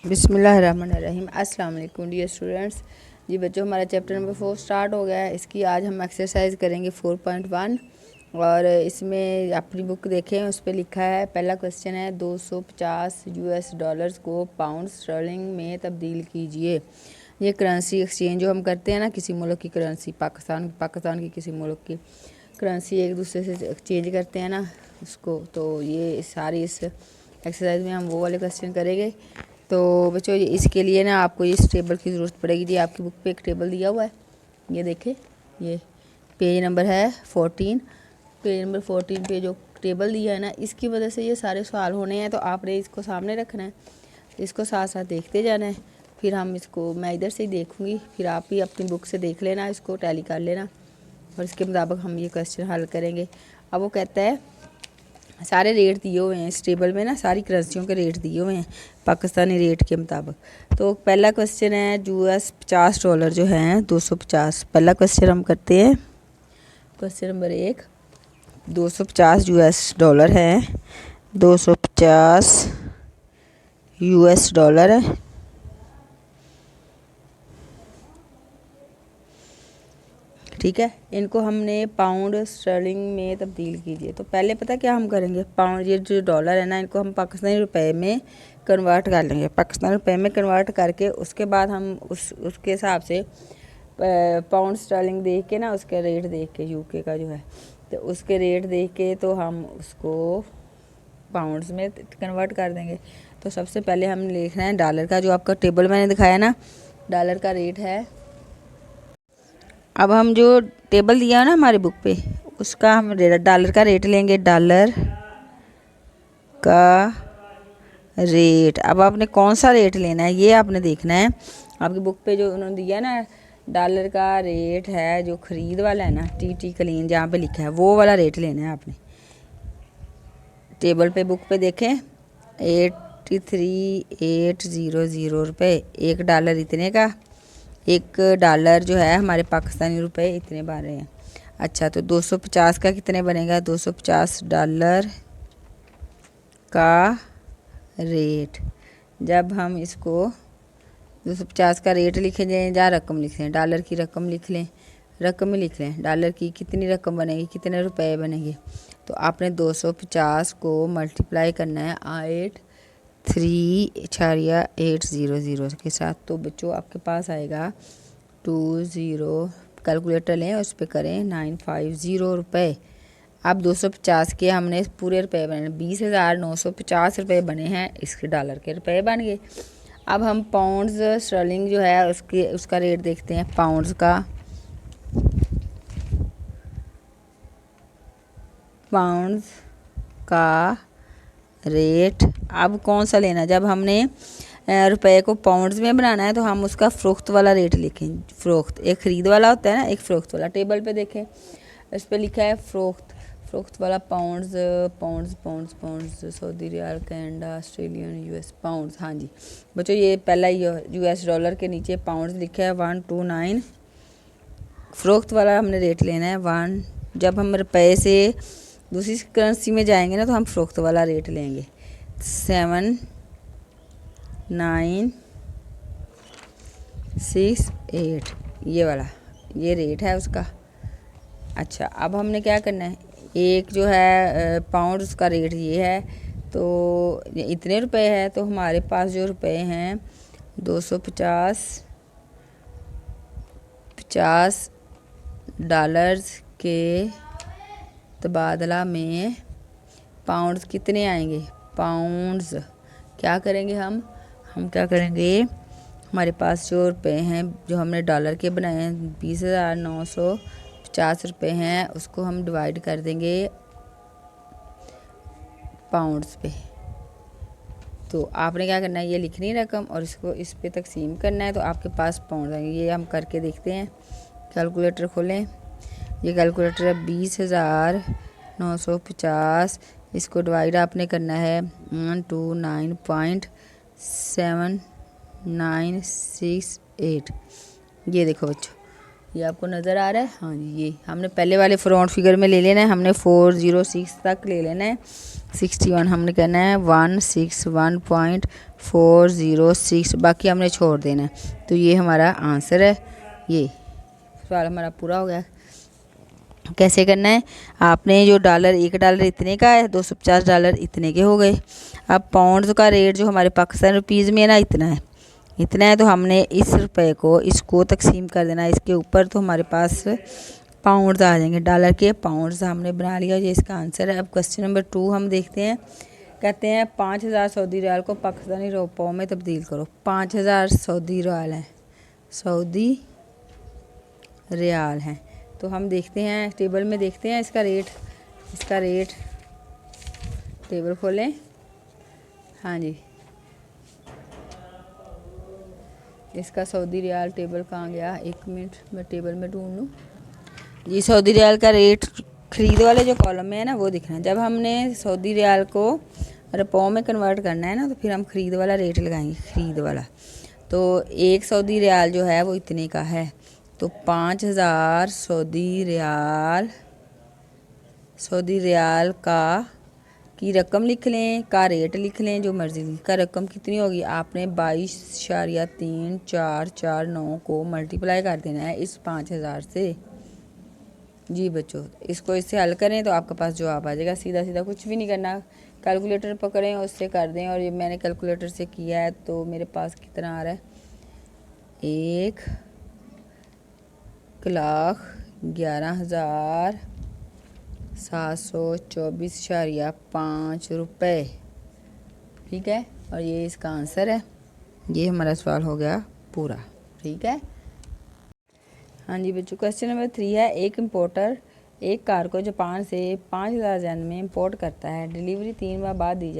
बिस्मिल्लाहिर्रहमानिर्रहीम। अस्सलाम वालेकुम डियर स्टूडेंट्स। जी बच्चों, हमारा चैप्टर नंबर 4 स्टार्ट हो गया है। इसकी आज हम एक्सरसाइज करेंगे 4.1 और इसमें अपनी बुक देखें, उस पर लिखा है, पहला क्वेश्चन है 250 यूएस डॉलर्स को पाउंड स्टर्लिंग में तब्दील कीजिए। ये करेंसी एक्सचेंज जो हम करते हैं ना, किसी मुल्क की करेंसी पाकिस्तान की किसी मुल्क की करेंसी एक दूसरे से एक्सचेंज करते हैं ना उसको, तो ये सारी इस एक्सरसाइज में हम वो वाले क्वेश्चन करेंगे। तो बच्चों इसके लिए ना आपको इस टेबल की ज़रूरत पड़ेगी। जी आपकी बुक पे एक टेबल दिया हुआ है, ये देखें, ये पेज नंबर है 14। पेज नंबर 14 पे जो टेबल दिया है ना, इसकी वजह से ये सारे सवाल होने हैं। तो आपने इसको सामने रखना है, इसको साथ साथ देखते जाना है। फिर हम इसको, मैं इधर से ही देखूँगी, फिर आप ही अपनी बुक से देख लेना, इसको टैली कर लेना और इसके मुताबिक हम ये क्वेश्चन हल करेंगे। अब वो कहता है सारे रेट दिए हुए हैं इस टेबल में ना, सारी करेंसियों के रेट दिए हुए हैं पाकिस्तानी रेट के मुताबिक। तो पहला क्वेश्चन है यूएस 50 डॉलर जो हैं 250। पहला क्वेश्चन हम करते हैं, क्वेश्चन नंबर 1। 250 यूएस डॉलर हैं, 250 यूएस डॉलर है। ठीक है, इनको हमने पाउंड स्टर्लिंग में तब्दील कीजिए। तो पहले पता क्या हम करेंगे, पाउंड ये जो डॉलर है ना, इनको हम पाकिस्तानी रुपए में कन्वर्ट कर लेंगे। पाकिस्तानी रुपए में कन्वर्ट करके उसके बाद हम उसके हिसाब से पाउंड स्टर्लिंग देख के ना, उसका रेट देख के, यूके का जो है, तो उसके रेट देख के तो हम उसको पाउंड्स में कन्वर्ट कर देंगे। तो सबसे पहले हम लिखना है डॉलर का, जो आपका टेबल मैंने दिखाया ना, डॉलर का रेट है। अब हम जो टेबल दिया है ना हमारी बुक पे, उसका हम डॉलर का रेट लेंगे। डॉलर का रेट, अब आपने कौन सा रेट लेना है ये आपने देखना है। आपकी बुक पे जो उन्होंने दिया ना, डॉलर का रेट है जो ख़रीद वाला है ना, टी क्लीन जहाँ पे लिखा है, वो वाला रेट लेना है आपने। टेबल पे बुक पे देखें, 83,800 रुपये। एक डॉलर इतने का, एक डॉलर जो है हमारे पाकिस्तानी रुपए इतने बन रहे हैं। अच्छा, तो 250 का कितने बनेगा, 250 डॉलर का रेट। जब हम इसको 250 का रेट लिखें, जहाँ रकम लिख लें, डॉलर की रकम लिख लें, रकम ही लिख लें, डॉलर की कितनी रकम बनेगी, कितने रुपए बनेंगे। तो आपने 250 को मल्टीप्लाई करना है 83,800 के साथ। तो बच्चों आपके पास आएगा 20, कैलकुलेटर लें, उस पर करें 950 रुपये। अब 250 के हमने पूरे रुपए बने, 20,950 रुपये बने हैं, इसके डॉलर के रुपए बन गए। अब हम पाउंड्स स्टर्लिंग जो है उसका रेट देखते हैं। पाउंड्स का रेट अब कौन सा लेना, जब हमने रुपए को पाउंड्स में बनाना है तो हम उसका फ़रोख्त वाला रेट लिखें। फ़रोख्त एक ख़रीद वाला होता है ना, एक फ़रोख्त वाला। टेबल पे देखें, इस पर लिखा है फ़रोख्त वाला pounds, Saudi riyal, Canada, Australian, US pounds. हाँ जी बच्चों, ये पहला यूएस डॉलर के नीचे पाउंड्स लिखा है 129। फ़रोख्त वाला हमने रेट लेना है 1। जब हम रुपए से दूसरी करेंसी में जाएंगे ना, तो हम फ़रोख्त वाला रेट लेंगे 7,968, ये वाला, ये रेट है उसका। अच्छा, अब हमने क्या करना है, एक जो है पाउंड उसका रेट ये है, तो इतने रुपए है, तो हमारे पास जो रुपए हैं 250 डॉलर्स के तबादला में पाउंड्स कितने आएंगे। पाउंड्स क्या करेंगे हम क्या करेंगे, हमारे पास जो रुपए हैं जो हमने डॉलर के बनाए हैं 20,950 रुपये हैं, उसको हम डिवाइड कर देंगे पाउंड्स पे। तो आपने क्या करना है, ये लिखनी रकम और इसको इस पे तकसीम करना है, तो आपके पास पाउंड आएंगे। ये हम करके देखते हैं। कैलकुलेटर खोलें, ये कैलकुलेटर है 20,950, इसको डिवाइड आपने करना है 129.7968। ये देखो बच्चों, ये आपको नज़र आ रहा है? हाँ जी, ये हमने पहले वाले फ्रंट फिगर में ले लेना है, हमने 406 तक ले लेना है। 61 हमने कहना है 161.406, बाकी हमने छोड़ देना है। तो ये हमारा आंसर है। ये सवाल हमारा पूरा हो गया। कैसे करना है, आपने जो डॉलर, $1 इतने का है, $250 इतने के हो गए। अब पाउंड्स का रेट जो हमारे पाकिस्तान रुपीज़ में है ना, इतना है, तो हमने इस रुपए को इसको तकसीम कर देना है इसके ऊपर, तो हमारे पास पाउंड्स आ जाएंगे। डॉलर के पाउंड्स हमने बना लिया, ये इसका आंसर है। अब क्वेश्चन नंबर 2 हम देखते हैं। कहते हैं 5000 सऊदी रियाल को पाकिस्तानी रुपयों में तब्दील करो। 5000 सऊदी रियाल है, सऊदी रियाल हैं। तो हम देखते हैं टेबल में, देखते हैं इसका रेट टेबल खोलें। हाँ जी, इसका सऊदी रियाल टेबल कहाँ गया, 1 मिनट मैं टेबल में ढूंढ लूँ जी। सऊदी रियाल का रेट खरीद वाले जो कॉलम में है ना, वो दिखना है। जब हमने सऊदी रियाल को रुपयों में कन्वर्ट करना है ना, तो फिर हम खरीद वाला रेट लगाएंगे, खरीद वाला। तो 1 सऊदी रियाल जो है वो इतने का है, तो 5000 सऊदी रियाल की रकम लिख लें, का रेट लिख लें, जो मर्जी का। रकम कितनी होगी, आपने 22.3449 को मल्टीप्लाई कर देना है इस 5000 से जी बच्चों। इसको इससे हल करें तो आपके पास जवाब आ जाएगा। सीधा सीधा कुछ भी नहीं करना, कैलकुलेटर पकड़ें और उससे कर दें। और ये मैंने कैलकुलेटर से किया है, तो मेरे पास कितना आ रहा है, 1,11,724.5 रुपये, ठीक है। और ये इसका आंसर है। ये हमारा सवाल हो गया पूरा, ठीक है। हाँ जी बच्चों, क्वेश्चन नंबर 3 है। एक इम्पोर्टर एक कार को जापान से 5000 येन में इंपोर्ट करता है। डिलीवरी 3 माह बाद दी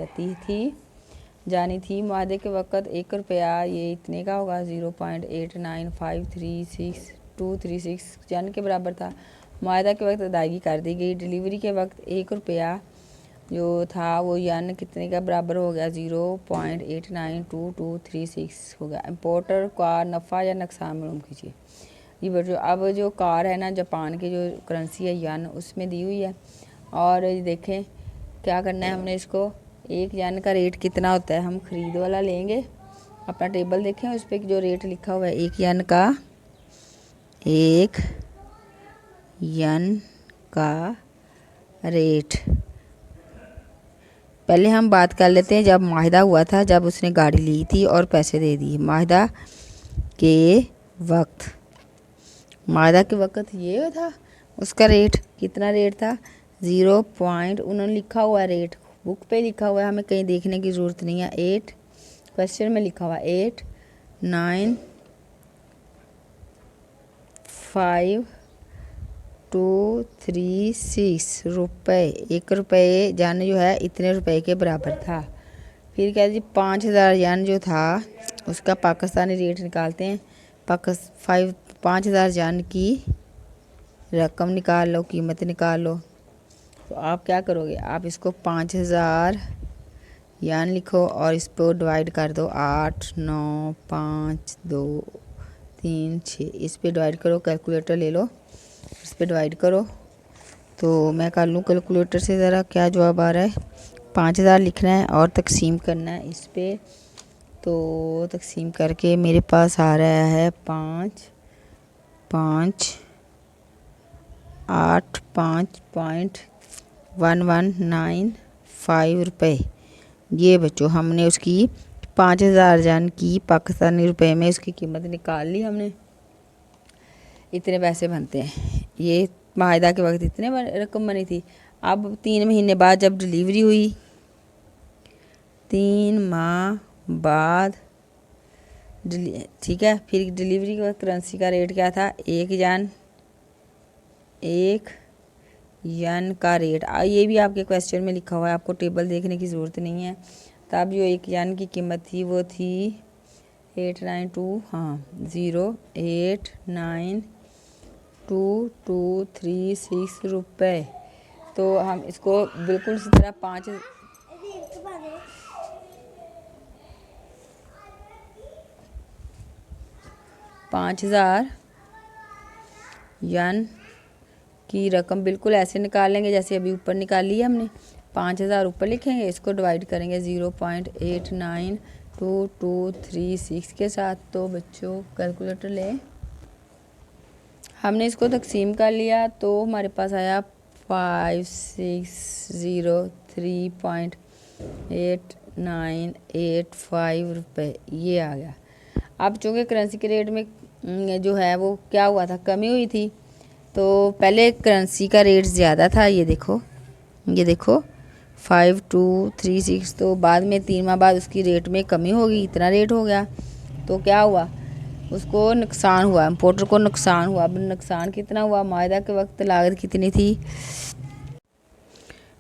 जानी थी। मुआहदे के वक़्त 1 रुपया ये इतने का होगा, 0.89536236 येन के बराबर था। मुआहदा के वक्त अदायगी कर दी गई। डिलीवरी के वक्त 1 रुपया जो था वो येन कितने का बराबर हो गया, 0.892236 हो गया। इम्पोर्टर का नफ़ा या नुकसान मालूम कीजिए। ये बच्चों, अब जो कार है ना, जापान की जो करेंसी है येन, उसमें दी हुई है। और ये देखें क्या करना है हमने, इसको 1 येन का रेट कितना होता है, हम खरीद वाला लेंगे। अपना टेबल देखें, उस पर जो रेट लिखा हुआ है 1 येन का रेट। पहले हम बात कर लेते हैं जब मुआहदा हुआ था, जब उसने गाड़ी ली थी और पैसे दे दिए। मुआहदा के वक्त ये था, उसका रेट कितना रेट था, 0. उन्होंने लिखा हुआ है रेट, बुक पे लिखा हुआ है, हमें कहीं देखने की ज़रूरत नहीं है। 8 क्वेश्चन में लिखा हुआ है 8,95236 रुपये। 1 रुपये येन जो है इतने रुपए के बराबर था। फिर क्या जी, 5000 येन जो था उसका पाकिस्तानी रेट निकालते हैं। 5000 येन की रकम निकाल लो, कीमत निकाल लो। तो आप क्या करोगे, आप इसको 5000 येन लिखो और इस पर डिवाइड कर दो 8, 9, 5, 2, 3, 6, इस पर डिवाइड करो। कैलकुलेटर ले लो, इस पर डिवाइड करो। तो मैं कर लूँ कैलकुलेटर से, ज़रा क्या जवाब आ रहा है। 5000 लिखना है और तकसीम करना है इस पर। तो तकसीम करके मेरे पास आ रहा है 5,5,8.1195 रुपये। ये बच्चों हमने उसकी 5000 येन की पाकिस्तानी रुपए में उसकी कीमत निकाल ली हमने। इतने पैसे बनते हैं। ये मुआहदा के वक्त इतने रकम बनी थी। अब 3 महीने बाद जब डिलीवरी हुई, 3 माह बाद ठीक है, फिर डिलीवरी का करेंसी का रेट क्या था, 1 येन का रेट। ये भी आपके क्वेश्चन में लिखा हुआ है, आपको टेबल देखने की ज़रूरत नहीं है। तब जो 1 येन की कीमत थी वो थी 892 रुपये। तो हम इसको बिल्कुल इसी तरह 5000 यन की रकम बिल्कुल ऐसे निकाल लेंगे जैसे अभी ऊपर निकाली है हमने। 5000 ऊपर लिखेंगे, इसको डिवाइड करेंगे 0.892236 के साथ। तो बच्चों कैलकुलेटर लें, हमने इसको तकसीम कर लिया तो हमारे पास आया 5603.8985 रुपये, ये आ गया। अब चूँकि करेंसी के रेट में जो है वो क्या हुआ था, कमी हुई थी, तो पहले करेंसी का रेट ज़्यादा था, ये देखो 5236, तो बाद में 3 माह बाद उसकी रेट में कमी होगी, इतना रेट हो गया। तो क्या हुआ, उसको नुकसान हुआ, इम्पोर्टर को नुकसान हुआ। अब नुकसान कितना हुआ, मायदा के वक्त लागत कितनी थी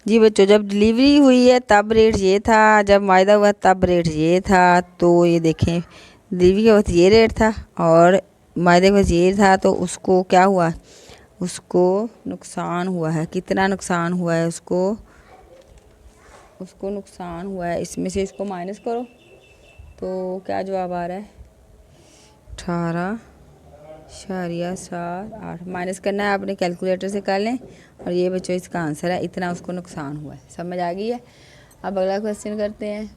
जी बच्चों, जब डिलीवरी हुई है तब रेट ये था, जब मायदा हुआ तब रेट ये था। तो ये देखें, डिलीवरी के वक्त ये रेट था और मायदे के वक्त ये था, तो उसको क्या हुआ, उसको नुकसान हुआ है। कितना नुकसान हुआ है उसको नुकसान हुआ है। इसमें से इसको माइनस करो तो क्या जवाब आ रहा है, 18.78 माइनस करना है, आपने कैलकुलेटर से कर लें। और ये बच्चों इसका आंसर है, इतना उसको नुकसान हुआ है। समझ आ गई है। अब अगला क्वेश्चन करते हैं।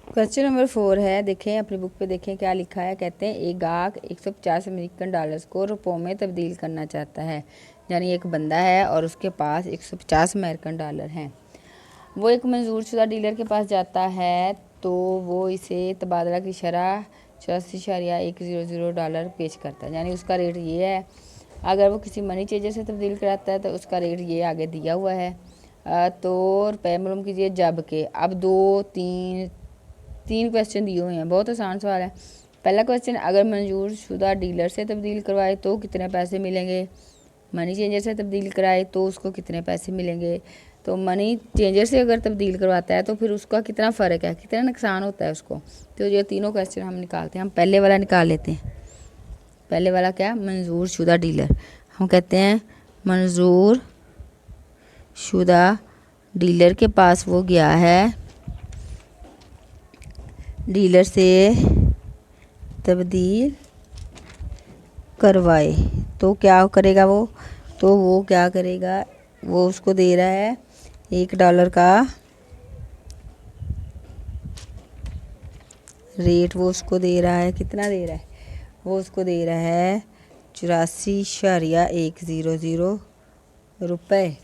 क्वेश्चन नंबर 4 है, देखें अपनी बुक पे देखें क्या लिखा है। कहते हैं एक गाहक 150 अमेरिकन डॉलर्स को रुपयों में तब्दील करना चाहता है। यानी एक बंदा है और उसके पास 150 अमेरिकन डॉलर हैं। वो एक मंजूर शुदा डीलर के पास जाता है तो वो इसे तबादला की शरह 84.100 डॉलर पेश करता है। यानी उसका रेट ये है। अगर वो किसी मनी चेंजर से तब्दील कराता है तो उसका रेट ये आगे दिया हुआ है। तो रुपये मालूम कीजिए जब के। अब तीन क्वेश्चन दिए हुए हैं, बहुत आसान सवाल है। पहला क्वेश्चन, अगर मंजूर शुदा डीलर से तब्दील करवाए तो कितने पैसे मिलेंगे, मनी चेंजर से तब्दील कराए तो उसको कितने पैसे मिलेंगे। तो मनी चेंजर से अगर तब्दील करवाता है तो फिर उसका कितना फ़र्क है, कितना नुकसान होता है उसको। तो ये तीनों क्वेश्चन हम निकालते हैं। हम पहले वाला निकाल लेते हैं। पहले वाला क्या, मंजूर शुदा डीलर। हम कहते हैं मंजूर शुदा डीलर के पास वो गया है, डीलर से तब्दील करवाए तो क्या करेगा वो, तो वो क्या करेगा, वो उसको दे रहा है $1 का रेट। वो उसको दे रहा है, कितना दे रहा है, वो उसको दे रहा है 84.100 रुपये।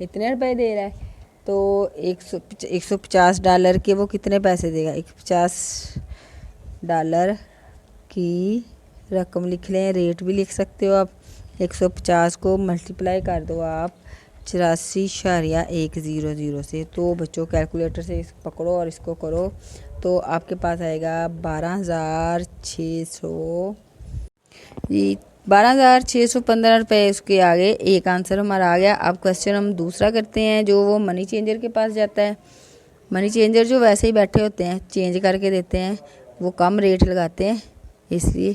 इतने रुपए दे रहा है तो 150 डॉलर के वो कितने पैसे देगा, 150 डॉलर की रकम लिख लें, रेट भी लिख सकते हो आप। 150 को मल्टीप्लाई कर दो आप 84.100 से। तो बच्चों कैलकुलेटर से इसको पकड़ो और इसको करो तो आपके पास आएगा 12,600 जी, 12,615 रुपये। उसके आगे एक आंसर हमारा आ गया। अब क्वेश्चन हम दूसरा करते हैं, जो वो मनी चेंजर के पास जाता है। मनी चेंजर जो वैसे ही बैठे होते हैं, चेंज करके देते हैं, वो कम रेट लगाते हैं, इसलिए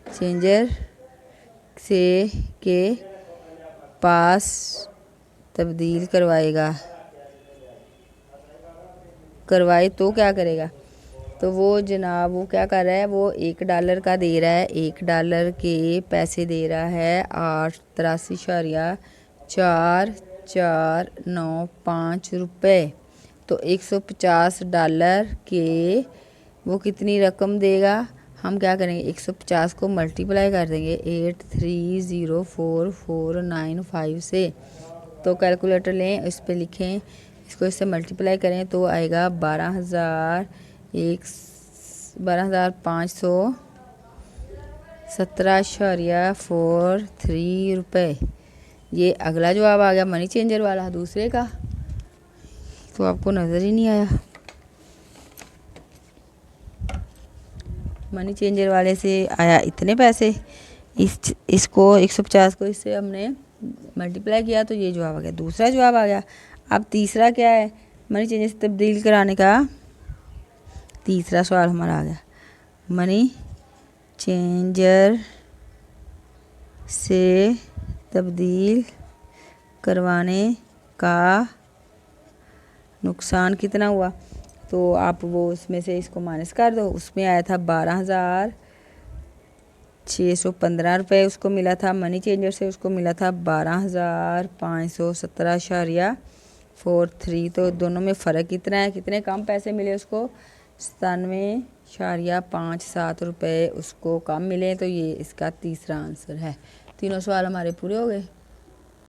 चेंजर से के पास तब्दील करवाए तो क्या करेगा, तो वो जनाब वो क्या कर रहा है, वो $1 का दे रहा है, $1 के पैसे दे रहा है 83.4495 रुपये। तो 150 डॉलर के वो कितनी रकम देगा, हम क्या करेंगे 150 को मल्टीप्लाई कर देंगे 8304,495 से। तो कैलकुलेटर लें, इस पर लिखें, इसको इससे मल्टीप्लाई करें तो आएगा 12,517.43 रुपये। ये अगला जवाब आ गया मनी चेंजर वाला, दूसरे का तो आपको नज़र ही नहीं आया। मनी चेंजर वाले से आया इतने पैसे, इसको 150 को इससे हमने मल्टीप्लाई किया तो ये जवाब आ गया, दूसरा जवाब आ गया। अब तीसरा क्या है, मनी चेंजर से तब्दील कराने का तीसरा सवाल हमारा आ गया। मनी चेंजर से तब्दील करवाने का नुकसान कितना हुआ, तो आप वो उसमें से इसको माइनस कर दो। उसमें आया था 12,000 615 उसको मिला था। मनी चेंजर से उसको मिला था 12,517.43। तो दोनों में फ़र्क कितना है, कितने कम पैसे मिले उसको, 97.57 रुपये उसको कम मिले। तो ये इसका तीसरा आंसर है। तीनों सवाल हमारे पूरे हो गए।